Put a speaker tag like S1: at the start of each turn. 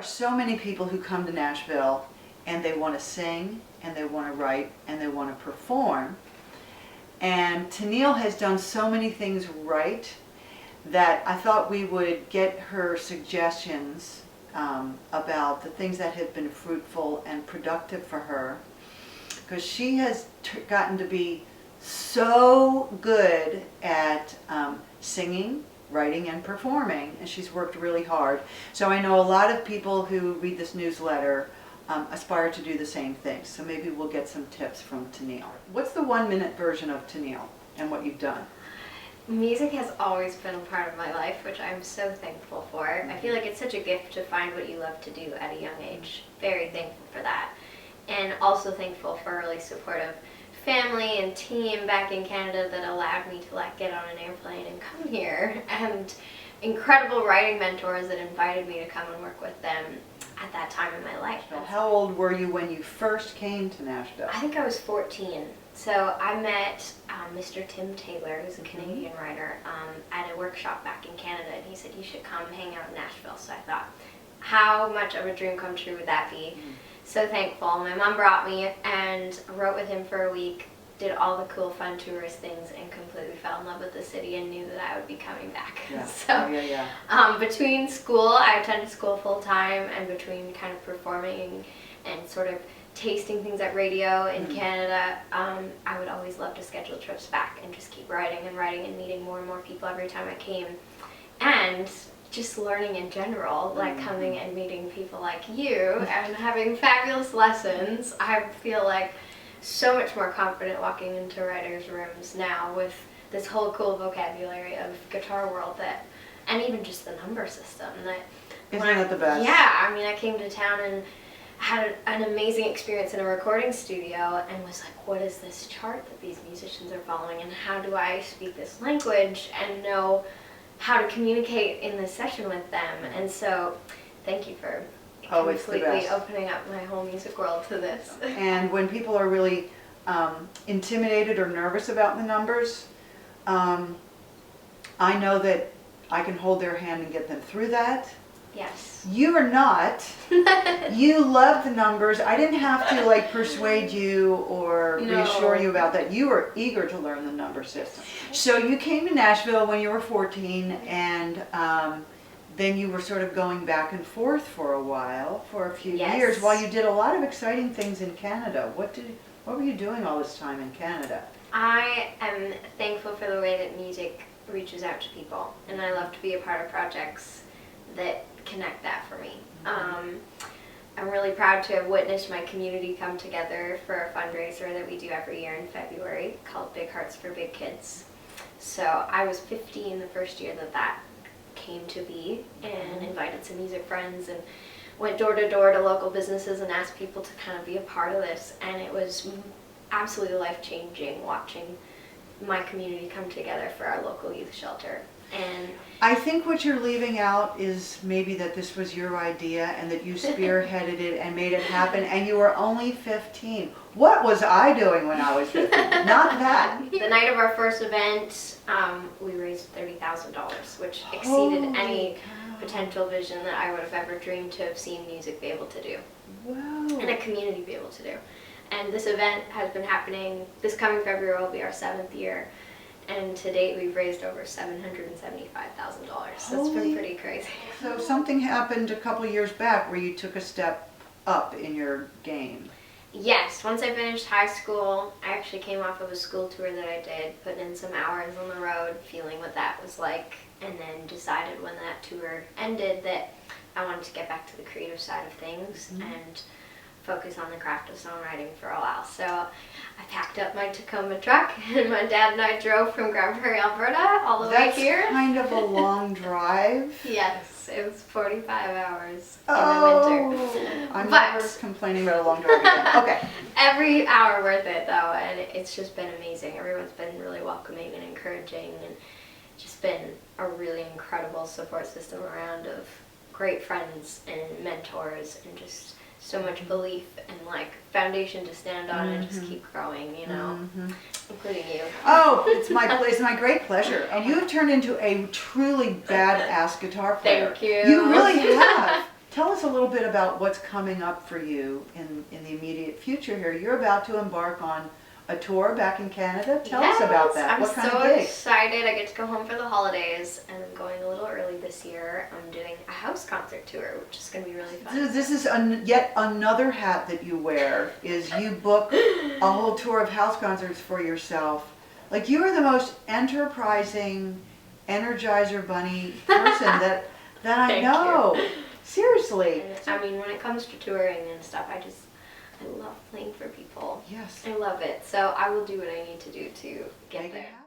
S1: so many people who come to Nashville and they want to sing and they want to write and they want to perform. And Tenille has done so many things right that I thought we would get her suggestions about the things that have been fruitful and productive for her, because she has gotten to be so good at singing, writing, and performing, and she's worked really hard. So I know a lot of people who read this newsletter aspire to do the same thing. So maybe we'll get some tips from Tenille. What's the 1-minute version of Tenille and what you've done?
S2: Music has always been a part of my life, which I'm so thankful for. I feel like it's such a gift to find what you love to do at a young age. Very thankful for that. And also thankful for a really supportive family and team back in Canada that allowed me to get on an airplane and come here, and incredible writing mentors that invited me to come and work with them at that time in my life.
S1: How old were you when you first came to Nashville?
S2: I think I was 14. So I met Mr. Tim Taylor, who's a Canadian writer, at a workshop back in Canada, and he said, you should come hang out in Nashville. So I thought, how much of a dream come true would that be? So thankful. My mom brought me and wrote with him for a week, did all the cool fun tourist things, and completely fell in love with the city and knew that I would be coming back.
S1: Yeah.
S2: So between school, I attended school full time, and between kind of performing and sort of tasting things at radio in Canada, I would always love to schedule trips back and just keep writing and meeting more and more people every time I came. And just learning in general, like coming and meeting people like you and having fabulous lessons. I feel like so much more confident walking into writers' rooms now with this whole cool vocabulary of guitar world, that, and even just the number system.
S1: Isn't that the best?
S2: Yeah, I mean, I came to town and had an amazing experience in a recording studio and was like, what is this chart that these musicians are following, and how do I speak this language and know how to communicate in this session with them? And so thank you for completely opening up my whole music world to this.
S1: And when people are really intimidated or nervous about the numbers, I know that I can hold their hand and get them through that.
S2: Yes.
S1: You are not. You love the numbers. I didn't have to persuade you or reassure you about that. You were eager to learn the number system. So you came to Nashville when you were 14, and then you were sort of going back and forth for a while, for a few years, while you did a lot of exciting things in Canada. What were you doing all this time in Canada?
S2: I am thankful for the way that music reaches out to people, and I love to be a part of projects that connect that for me. I'm really proud to have witnessed my community come together for a fundraiser that we do every year in February called Big Hearts for Big Kids. So I was 15 the first year that came to be, and invited some music friends and went door to door to local businesses and asked people to kind of be a part of this, and it was absolutely life-changing watching my community come together for our local youth shelter. And
S1: I think what you're leaving out is maybe that this was your idea and that you spearheaded it and made it happen, and you were only 15. What was I doing when I was 15? Not that.
S2: The night of our first event, we raised $30,000, which exceeded any potential vision that I would have ever dreamed to have seen music be able to do.
S1: Wow.
S2: And a community be able to do. And this event has been happening, this coming February will be our 7th year. And to date, we've raised over $775,000. So it's been pretty crazy.
S1: So something happened a couple years back where you took a step up in your game.
S2: Yes, once I finished high school, I actually came off of a school tour that I did, putting in some hours on the road, feeling what that was like, and then decided when that tour ended that I wanted to get back to the creative side of things and focus on the craft of songwriting for a while. So I packed up my Tacoma truck, and my dad and I drove from Grand Prairie, Alberta, all the way here.
S1: That's kind of a long drive.
S2: Yes, it was 45 hours in the winter.
S1: I'm never complaining about a long drive again. Okay.
S2: Every hour worth it, though, and it's just been amazing. Everyone's been really welcoming and encouraging, and just been a really incredible support system around of great friends and mentors, and just so much belief and foundation to stand on and just keep growing, including you.
S1: Oh, it's my great pleasure. And you have turned into a truly badass guitar player.
S2: Thank you.
S1: You really have. Tell us a little bit about what's coming up for you in the immediate future here. You're about to embark on a tour back in Canada. Tell us about that. What kind of
S2: I'm so
S1: gigs?
S2: excited. I get to go home for the holidays, and I'm going a little early this year. I'm doing a house concert tour, which is going to be really fun.
S1: This is yet another hat that you wear, is you book a whole tour of house concerts for yourself. Like, you are the most enterprising Energizer Bunny person that I
S2: Thank
S1: know.
S2: you.
S1: Seriously.
S2: And, I mean, when it comes to touring and stuff, I love playing for people.
S1: Yes.
S2: I love it. So I will do what I need to do to get
S1: Make it
S2: there.
S1: happen.